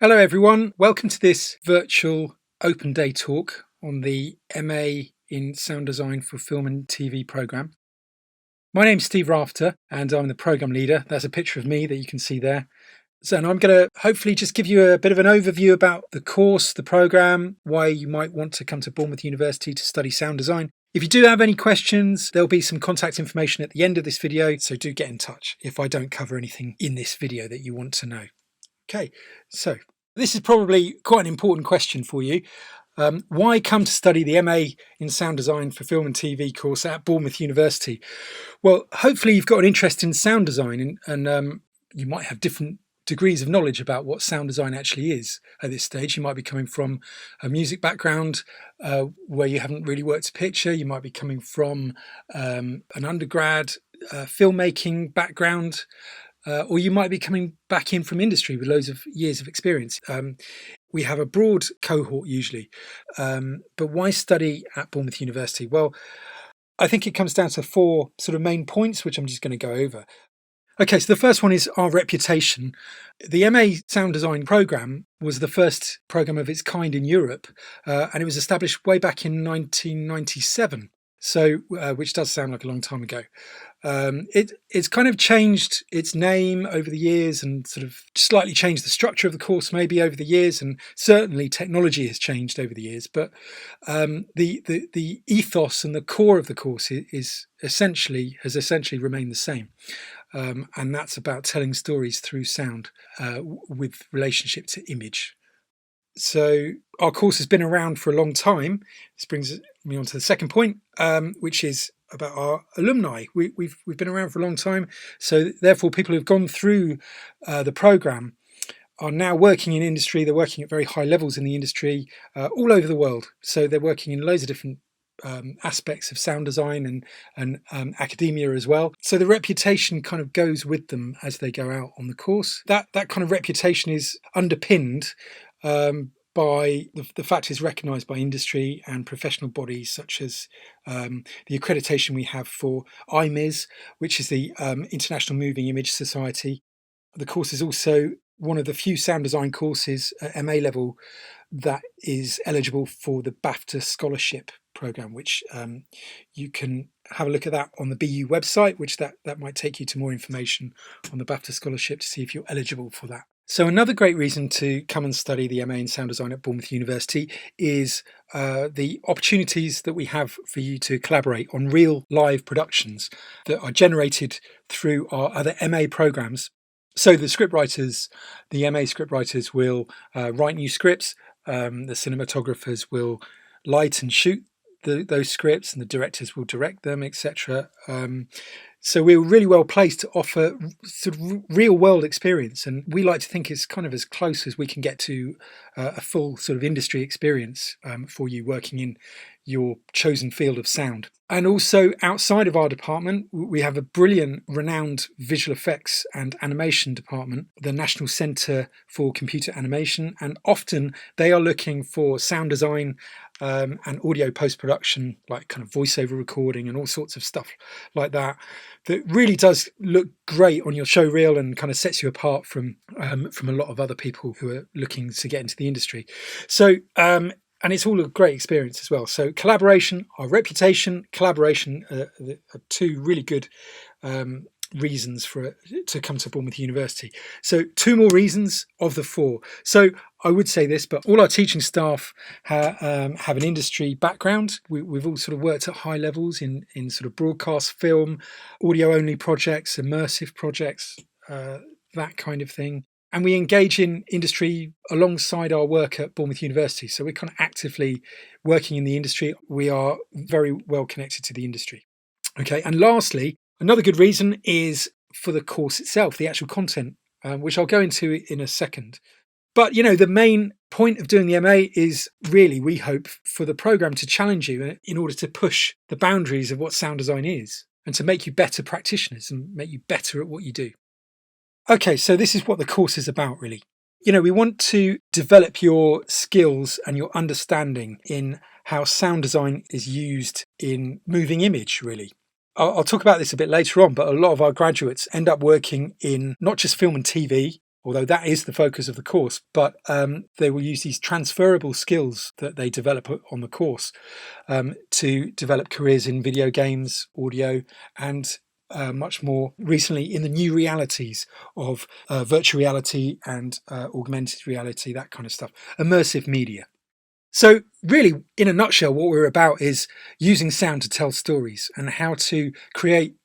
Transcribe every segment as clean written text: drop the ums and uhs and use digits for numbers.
Hello everyone, welcome to this virtual open day talk on the MA in Sound Design for Film and TV programme. My name's Steve Rafter and I'm the programme leader. That's a picture of me that you can see there. And I'm going to hopefully just give you a bit of an overview about the course, the programme, why you might want to come to Bournemouth University to study sound design. If you do have any questions, there'll be some contact information at the end of this video, so do get in touch if I don't cover anything in this video that you want to know. Okay, so this is probably quite an important question for you. Why come to study the MA in Sound Design for Film and TV course at Bournemouth University? Well, hopefully you've got an interest in sound design and you might have different degrees of knowledge about what sound design actually is at this stage. You might be coming from a music background where you haven't really worked a picture. You might be coming from an undergrad filmmaking background. Or you might be coming back in from industry with loads of years of experience. We have a broad cohort usually, but why study at Bournemouth University? Well, I think it comes down to four sort of main points, which I'm just going to go over. Okay, so the first one is our reputation. The MA Sound Design programme was the first programme of its kind in Europe, and it was established way back in 1997. So, which does sound like a long time ago. It's kind of changed its name over the years and sort of slightly changed the structure of the course maybe over the years, and certainly technology has changed over the years. But the ethos and the core of the course has essentially remained the same, and that's about telling stories through sound with relationship to image. So our course has been around for a long time. This brings me on to the second point, which is about our alumni. We've been around for a long time, so therefore people who've gone through the programme are now working in industry. They're working at very high levels in the industry all over the world. So they're working in loads of different aspects of sound design and academia as well. So the reputation kind of goes with them as they go out on the course. That kind of reputation is underpinned by the fact is recognised by industry and professional bodies such as the accreditation we have for IMIS, which is the International Moving Image Society. The course is also one of the few sound design courses at MA level that is eligible for the BAFTA scholarship programme, which you can have a look at that on the BU website, which that might take you to more information on the BAFTA scholarship to see if you're eligible for that. So another great reason to come and study the MA in Sound Design at Bournemouth University is the opportunities that we have for you to collaborate on real live productions that are generated through our other MA programmes. So the scriptwriters, the MA scriptwriters will write new scripts, the cinematographers will light and shoot those scripts, and the directors will direct them, etc. So we're really well placed to offer sort of real world experience, and we like to think it's kind of as close as we can get to a full sort of industry experience for you working in your chosen field of sound. And also outside of our department, we have a brilliant, renowned visual effects and animation department, the National Centre for Computer Animation, and often they are looking for sound design and audio post-production, like kind of voiceover recording and all sorts of stuff like that really does look great on your show reel and kind of sets you apart from a lot of other people who are looking to get into the industry. So and it's all a great experience as well. So collaboration, our reputation, collaboration are two really good reasons to come to Bournemouth University. So two more reasons of the four. So I would say this, but all our teaching staff have an industry background. We've all sort of worked at high levels in sort of broadcast film, audio only projects, immersive projects, that kind of thing. And we engage in industry alongside our work at Bournemouth University. So we're kind of actively working in the industry. We are very well connected to the industry. Okay, and lastly, another good reason is for the course itself, the actual content, which I'll go into in a second. But, you know, the main point of doing the MA is really, we hope, for the programme to challenge you in order to push the boundaries of what sound design is and to make you better practitioners and make you better at what you do. Okay, so this is what the course is about, really. You know, we want to develop your skills and your understanding in how sound design is used in moving image, really. I'll talk about this a bit later on, but a lot of our graduates end up working in not just film and TV, although that is the focus of the course. But they will use these transferable skills that they develop on the course to develop careers in video games, audio, and much more recently in the new realities of virtual reality and augmented reality, that kind of stuff, immersive media. So really, in a nutshell, what we're about is using sound to tell stories and how to create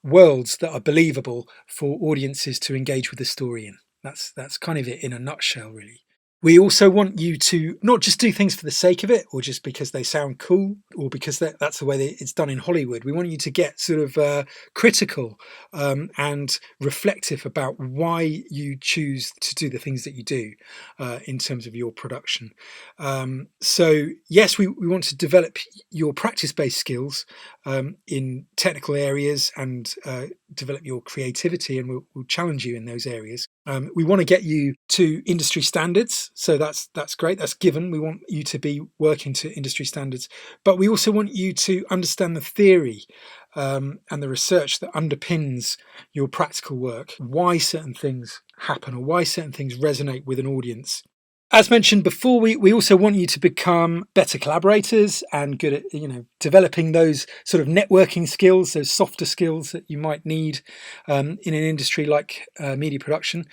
worlds that are believable for audiences to engage with the story in. That's kind of it in a nutshell, really. We also want you to not just do things for the sake of it, or just because they sound cool, or because that's the way it's done in Hollywood. We want you to get sort of critical and reflective about why you choose to do the things that you do in terms of your production. So yes, we want to develop your practice-based skills in technical areas and develop your creativity, and we'll challenge you in those areas. We want to get you to industry standards, so that's great. That's given. We want you to be working to industry standards, but we also want you to understand the theory and the research that underpins your practical work, why certain things happen or why certain things resonate with an audience. As mentioned before, we also want you to become better collaborators and good at developing those sort of networking skills, those softer skills that you might need in an industry like media production.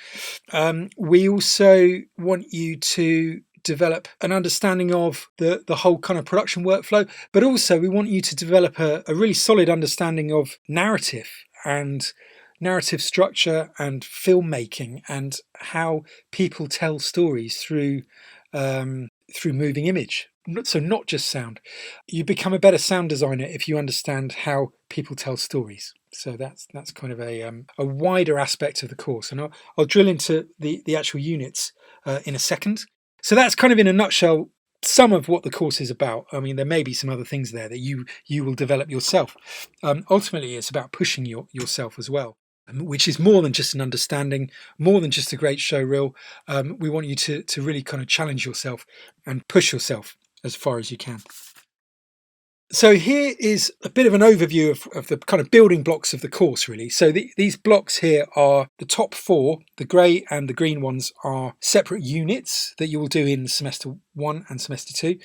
We also want you to develop an understanding of the whole kind of production workflow, but also we want you to develop a really solid understanding of narrative and narrative structure and filmmaking and how people tell stories through moving image. So not just sound. You become a better sound designer if you understand how people tell stories. So that's kind of a wider aspect of the course, and I'll drill into the actual units in a second. So that's kind of in a nutshell some of what the course is about. I mean, there may be some other things there that you will develop yourself. Ultimately, it's about pushing yourself as well, which is more than just an understanding, more than just a great show reel. We want you to really kind of challenge yourself and push yourself as far as you can. So here is a bit of an overview of the kind of building blocks of the course, really. So these blocks here are the top four. The grey and the green ones are separate units that you will do in semester 1 and semester 2.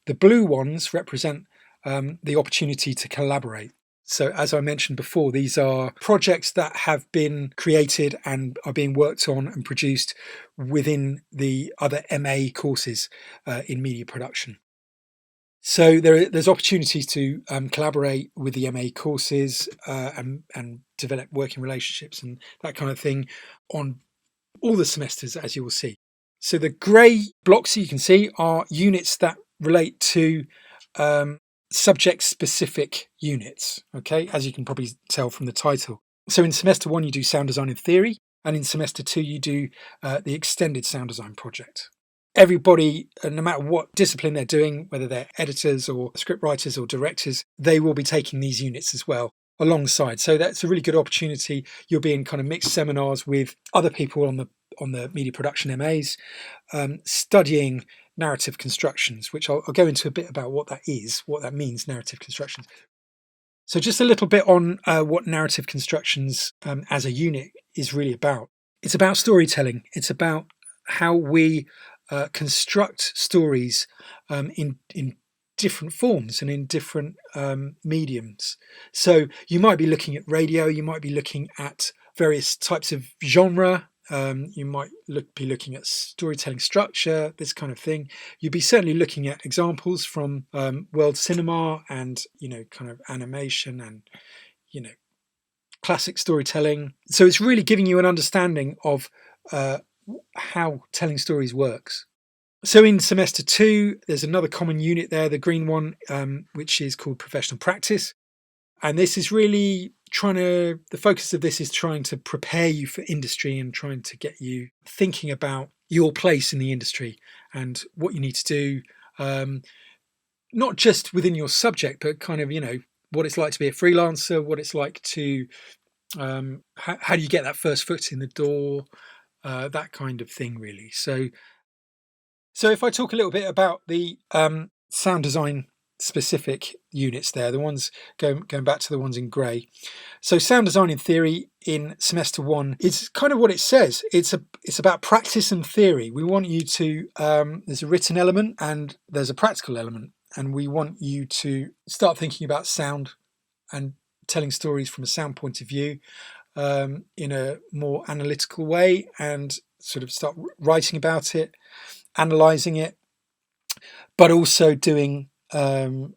The blue ones represent the opportunity to collaborate. So as I mentioned before, these are projects that have been created and are being worked on and produced within the other MA courses in media production. So there's opportunities to collaborate with the MA courses and develop working relationships and that kind of thing on all the semesters, as you will see. So the grey blocks you can see are units that relate to subject-specific units, okay, as you can probably tell from the title. So in semester 1, you do sound design and theory, and in semester 2, you do the extended sound design project. Everybody, no matter what discipline they're doing, whether they're editors or script writers or directors, they will be taking these units as well alongside. So that's a really good opportunity. You'll be in kind of mixed seminars with other people on the media production MAs, studying narrative constructions, which I'll go into a bit about what that is, what that means, narrative constructions. So just a little bit on what narrative constructions as a unit is really about. It's about storytelling. It's about how we construct stories in different forms and in different mediums. So you might be looking at radio, you might be looking at various types of genre, you might be looking at storytelling structure, this kind of thing. You'd be certainly looking at examples from world cinema and kind of animation and classic storytelling. So it's really giving you an understanding of how telling stories works. So in semester 2, there's another common unit there, the green one, which is called professional practice. And this is really the focus of this is trying to prepare you for industry and trying to get you thinking about your place in the industry and what you need to do, not just within your subject, but kind of, what it's like to be a freelancer, what it's like to, how do you get that first foot in the door, that kind of thing, really. So if I talk a little bit about the sound design specific units there, the ones going back to the ones in grey. So sound design in theory in semester 1 is kind of what it says. It's about practice and theory. We want you to there's a written element and there's a practical element, and we want you to start thinking about sound and telling stories from a sound point of view in a more analytical way, and sort of start writing about it, analysing it, but also doing some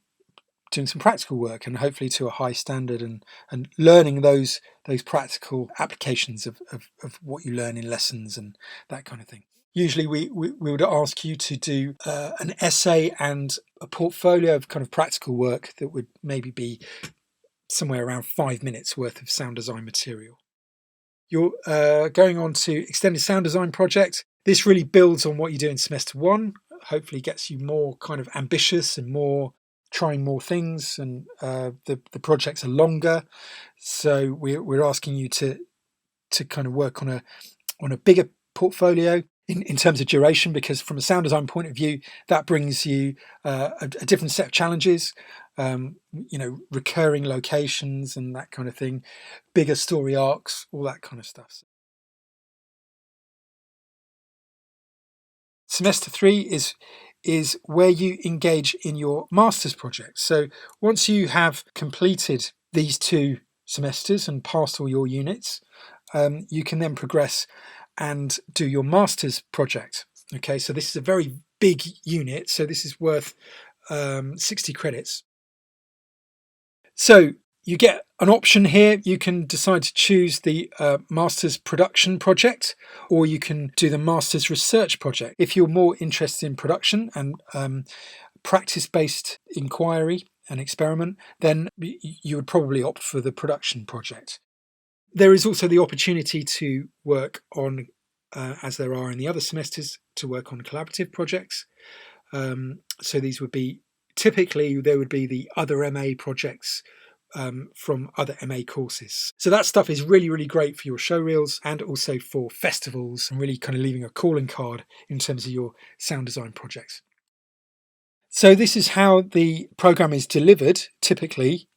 practical work, and hopefully to a high standard, and learning those practical applications of what you learn in lessons and that kind of thing. Usually we would ask you to do an essay and a portfolio of kind of practical work that would maybe be somewhere around 5 minutes worth of sound design material. You're going on to extended sound design project. This really builds on what you do in semester 1, hopefully gets you more kind of ambitious and more trying more things, and the projects are longer, so we're asking you to kind of work on a bigger portfolio in terms of duration, because from a sound design point of view, that brings you a different set of challenges, recurring locations and that kind of thing, bigger story arcs, all that kind of stuff. Semester 3 is where you engage in your master's project. So once you have completed these 2 semesters and passed all your units, you can then progress and do your master's project. Okay, so this is a very big unit, so this is worth 60 credits. So you get an option here. You can decide to choose the master's production project, or you can do the master's research project. If you're more interested in production and practice-based inquiry and experiment, then you would probably opt for the production project. There is also the opportunity to work on, as there are in the other semesters, to work on collaborative projects. So these would be, typically there would be the other MA projects from other MA courses. So that stuff is really, really great for your show reels and also for festivals, and really kind of leaving a calling card in terms of your sound design projects. So this is how the program is delivered typically,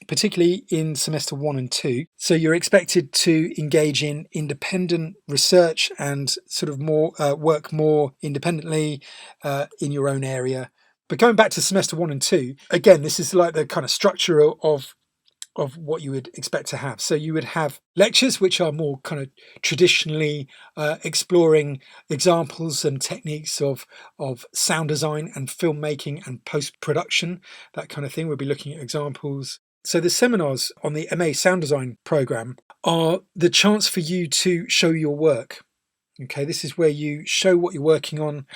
particularly in semester 1 and 2. So you're expected to engage in independent research and sort of more work more independently in your own area. But going back to semester 1 and 2, again, this is like the kind of structure of what you would expect to have. So you would have lectures, which are more kind of traditionally exploring examples and techniques of sound design and filmmaking and post-production, that kind of thing. We'll be looking at examples. So the seminars on the MA Sound Design program are the chance for you to show your work. Okay, this is where you show what you're working on.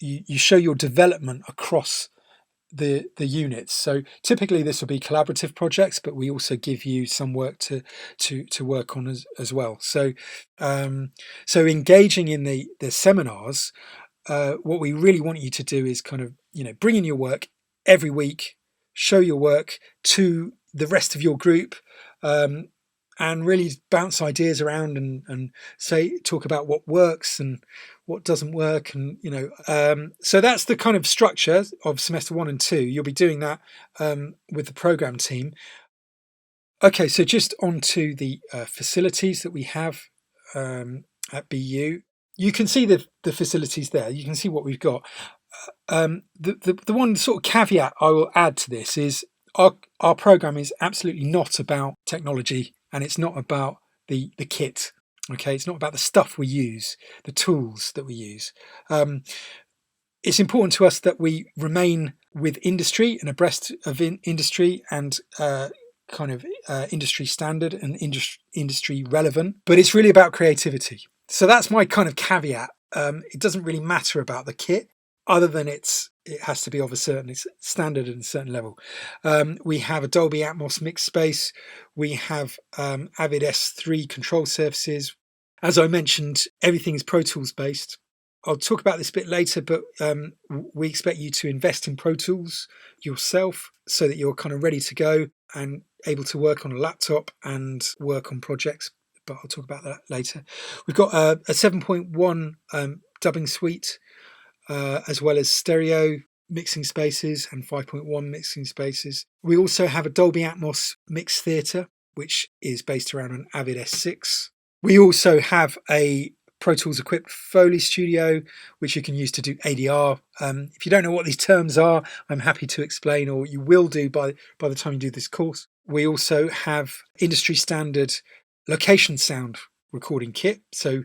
You show your development across the units. So typically this will be collaborative projects, but we also give you some work to work on as well. So engaging in the seminars, what we really want you to do is kind of bring in your work every week, show your work to the rest of your group, and really bounce ideas around and talk about what works and what doesn't work, and so that's the kind of structure of semester 1 and 2. You'll be doing that with the program team. Okay, so just on to the facilities that we have at BU. You can see the facilities there. You can see what we've got. The one sort of caveat I will add to this is our program is absolutely not about technology, and it's not about the kit. Okay, it's not about the stuff we use, the tools that we use. It's important to us that we remain with industry and abreast of industry and kind of industry standard and industry relevant, but it's really about creativity. So that's my kind of caveat. It doesn't really matter about the kit, other than it has to be of a certain standard and a certain level. We have a Dolby Atmos mix space. We have Avid S3 control surfaces. As I mentioned, everything is Pro Tools based. I'll talk about this a bit later, but we expect you to invest in Pro Tools yourself so that you're kind of ready to go and able to work on a laptop and work on projects, but I'll talk about that later. We've got a 7.1 dubbing suite, as well as stereo mixing spaces and 5.1 mixing spaces. We also have a Dolby Atmos mix theatre, which is based around an Avid S6. We also have a Pro Tools equipped Foley studio, which you can use to do ADR. If you don't know what these terms are, I'm happy to explain, or you will do by the time you do this course. We also have industry standard location sound recording kit. So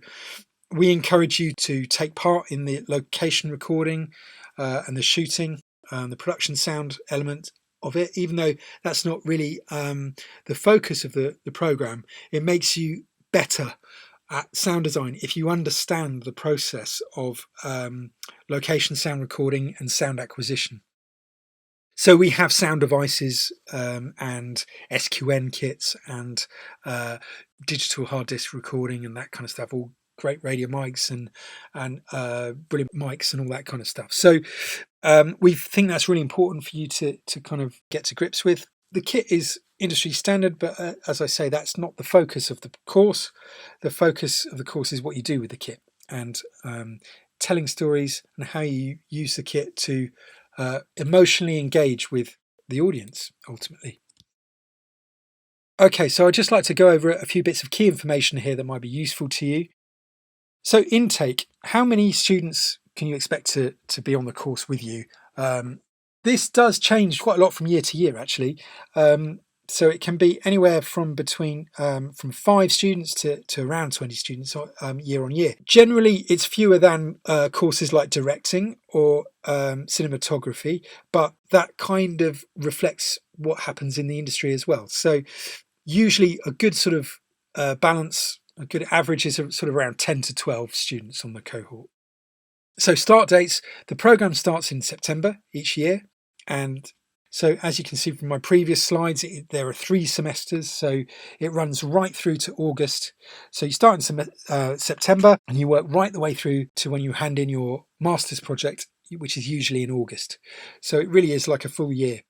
we encourage you to take part in the location recording and the shooting, the production sound element of it. Even though that's not really the focus of the program, it makes you better at sound design if you understand the process of location sound recording and sound acquisition. So we have sound devices and SQN kits and digital hard disk recording and that kind of stuff, all great radio mics and brilliant mics and all that kind of stuff. So we think that's really important for you to kind of get to grips with. The kit is industry standard, but as I say, that's not the focus of the course. The focus of the course is what you do with the kit and telling stories and how you use the kit to emotionally engage with the audience, ultimately. Okay, so I'd just like to go over a few bits of key information here that might be useful to you. So intake, how many students can you expect to be on the course with you? This does change quite a lot from year to year, actually. So it can be anywhere from between from 5 students to around 20 students year on year. Generally, it's fewer than courses like directing or cinematography, but that kind of reflects what happens in the industry as well. So usually a good sort of balance, a good average is sort of around 10 to 12 students on the cohort. So start dates, the program starts in September each year. And so as you can see from my previous slides, there are 3 semesters. So it runs right through to August. So you start in September and you work right the way through to when you hand in your master's project, which is usually in August. So it really is like a full year.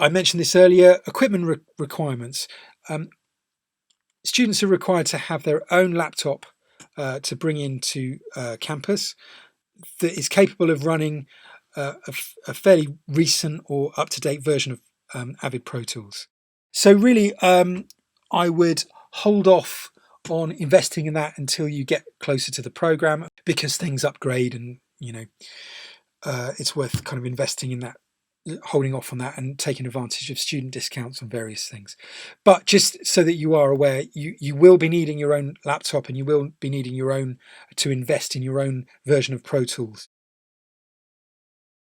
I mentioned this earlier, equipment requirements. Students are required to have their own laptop to bring into campus that is capable of running a fairly recent or up-to-date version of Avid Pro Tools. So really, I would hold off on investing in that until you get closer to the program, because things upgrade and, it's worth kind of investing in that, holding off on that and taking advantage of student discounts on various things. But just so that you are aware, you will be needing your own laptop and you will be needing to invest in your own version of Pro Tools.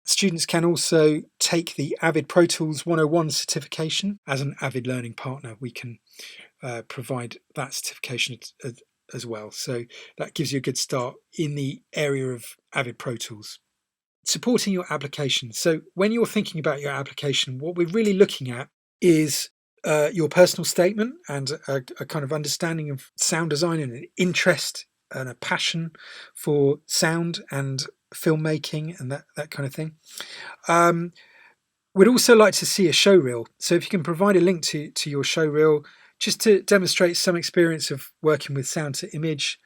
Students can also take the Avid Pro Tools 101 certification. As an Avid Learning partner, we can provide that certification as well. So that gives you a good start in the area of Avid Pro Tools. Supporting your application. So when you're thinking about your application, what we're really looking at is your personal statement and a kind of understanding of sound design and an interest and a passion for sound and filmmaking and that kind of thing. We'd also like to see a show reel. So if you can provide a link to your show reel, just to demonstrate some experience of working with sound to image.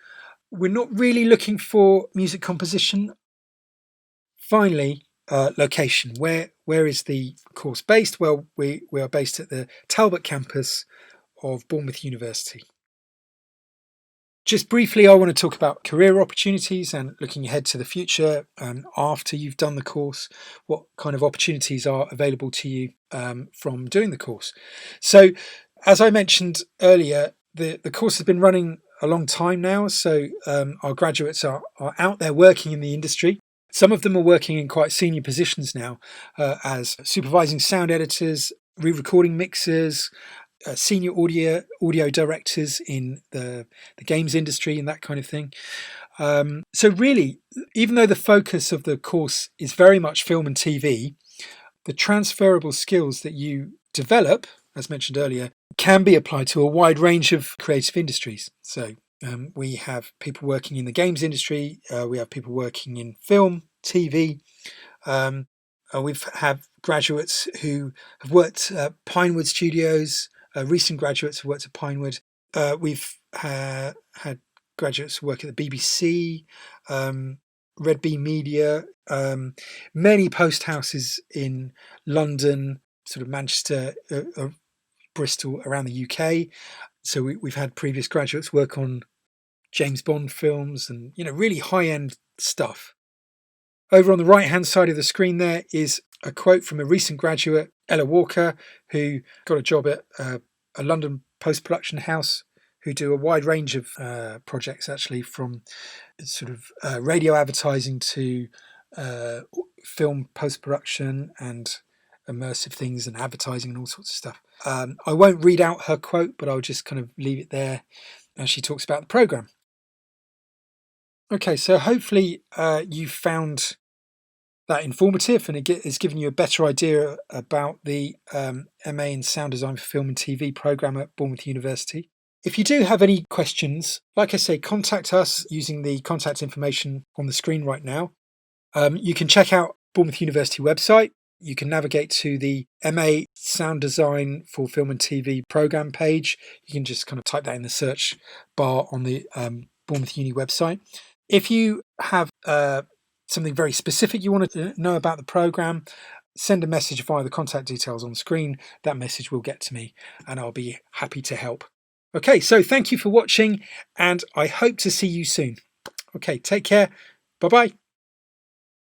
We're not really looking for music composition. Finally, location. Where is the course based? Well, we are based at the Talbot campus of Bournemouth University. Just briefly, I want to talk about career opportunities and looking ahead to the future after you've done the course, what kind of opportunities are available to you from doing the course. So, as I mentioned earlier, the course has been running a long time now, so our graduates are out there working in the industry. Some of them are working in quite senior positions now as supervising sound editors, re-recording mixers, senior audio directors in the games industry and that kind of thing. So really, even though the focus of the course is very much film and TV, the transferable skills that you develop, as mentioned earlier, can be applied to a wide range of creative industries. So we have people working in the games industry, we have people working in film, TV. We've had graduates who have worked at Pinewood Studios. Recent graduates have worked at Pinewood. We've had graduates who work at the BBC. Red Bee Media, many post houses in London, sort of Manchester, Bristol, around the UK. So we've had previous graduates work on James Bond films and, really high-end stuff. Over on the right-hand side of the screen there is a quote from a recent graduate, Ella Walker, who got a job at a London post-production house who do a wide range of projects, actually, from sort of radio advertising to film post-production and immersive things and advertising and all sorts of stuff. I won't read out her quote, but I'll just kind of leave it there as she talks about the programme. Okay, so hopefully you found that informative and it has given you a better idea about the MA in Sound Design for Film and TV programme at Bournemouth University. If you do have any questions, like I say, contact us using the contact information on the screen right now. You can check out Bournemouth University website. You can navigate to the MA Sound Design for Film and TV programme page. You can just kind of type that in the search bar on the Bournemouth Uni website. If you have something very specific you want to know about the programme, send a message via the contact details on the screen. That message will get to me and I'll be happy to help. Okay, so thank you for watching and I hope to see you soon. Okay, take care. Bye-bye.